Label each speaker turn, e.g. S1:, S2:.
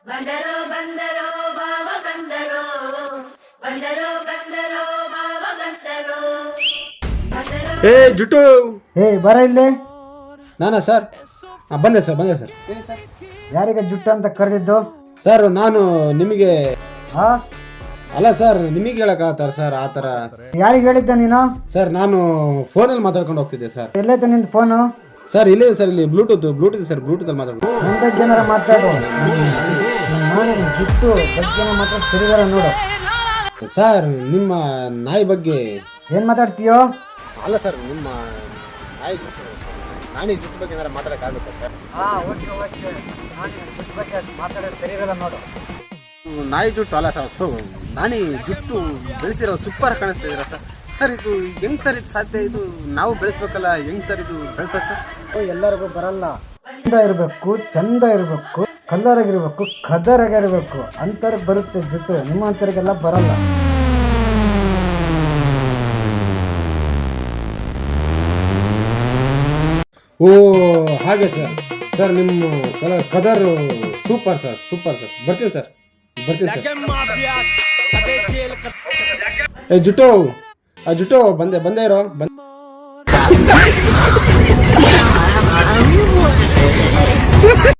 S1: ಬಂದರೋ ಬಂದರೋ ಭಾವ ಬಂದರೋ ಬಂದರೋ ಬಂದರೋ ಭಾವ ಬಂದರೋ ಬಂದರೋ.
S2: ಏ ಜುಟ್ಟು,
S3: ಬರ ಇಲ್ಲಿ.
S2: ನಾನಾ ಸರ್? ಬಂದೆ ಸರ್. ಹೇಳಿ ಸರ್.
S3: ಯಾರಿಗೆ ಜುಟ್ಟು ಅಂತ ಕರೆದಿದ್ದು?
S2: ಸರ್ ನಾನು ನಿಮಗೆ
S3: ಹಾ,
S2: ಅಲ್ಲ ಸರ್, ನಿಮಗೆ ಹೇಳಕ್ಕಾಗತ್ತಾರ ಸರ್ ಆ ಥರ?
S3: ಯಾರಿಗೆ ಹೇಳಿದ್ದ ನೀನು?
S2: ಸರ್ ನಾನು ಫೋನಲ್ಲಿ ಮಾತಾಡ್ಕೊಂಡು ಹೋಗ್ತಿದ್ದೆ ಸರ್.
S3: ಎಲ್ಲೈತೆ ನಿಂದು ಫೋನು?
S2: ಸರ್ ಇಲ್ಲೇ ಸರ್, ಇಲ್ಲಿ ಬ್ಲೂಟೂತ್ ಸರ್, ಬ್ಲೂಟೂತಲ್ಲಿ ಮಾತಾಡ್ಕೊಂಡು.
S3: ನನ್ನ ಬಗ್ಗೆ ಏನಾರ ಮಾತಾಡು. ನಾನು ಜುಟ್ಟು ಬಗ್ಗೆ ಮಾತ್ರ ಸರಿಗಾರ ನೋಡು.
S2: ಸರ್ ನಿಮ್ಮ ನಾಯಿ ಬಗ್ಗೆ.
S3: ಏನ್ ಮಾತಾಡ್ತೀಯೋ?
S2: ಅಲ್ಲ ಸರ್, ನಿಮ್ಮ ನಾಯಿ ಜುಟ್ಟು, ನಾಯಿ ಜುಟ್ಟು ಬಗ್ಗೆ ಏನಾರ ಮಾತಾಡೋಕ್ಕಾಗುತ್ತಾ ಸರ್?
S3: ಮಾತಾಡೋದು ಸರಿಗಾರ ನೋಡು.
S2: ನಾಯಿ ಜುಟ್ಟು ಅಲ್ಲ ಸರ್, ನಾನಿ ಜುಟ್ಟು ಬೆಳೆಸಿರೋ ಸೂಪರ್ ಕಾಣಿಸ್ತಿದ್ದೀರಾ ಸರ್. ಸರ್ ಇದು ಹೆಂಗ್ ಸರ್ ಇದು ಸಾಧ್ಯ? ಇದು ನಾವು ಬೆಳೆಸ್ಬೇಕಲ್ಲ, ಹೆಂಗ್ ಸರ್ ಇದು ಬೆಳೆಸ ಸರ್?
S3: ಎಲ್ಲರಿಗೂ ಬರಲ್ಲ. ಚಂದ ಇರಬೇಕು, ಕಲರ್ ಆಗಿರ್ಬೇಕು, ಕದರ್ ಆಗಿರ್ಬೇಕು, ಅಂತವ್ರಿಗೆ ಬರುತ್ತೆ ಜುಟ್ಟು. ನಿಮ್ಮ ಅಂತವ್ರಿಗೆಲ್ಲ ಬರಲ್ಲ.
S2: ಓ ಹಾಗೆ ಸರ್. ಸರ್ ನಿಮ್ಮ ಕದರ್ ಸೂಪರ್ ಸರ್. ಬರ್ತೀನಿ ಸರ್. ಏ ಜುಟ್ಟು ಬಂದೇ ಇರೋ.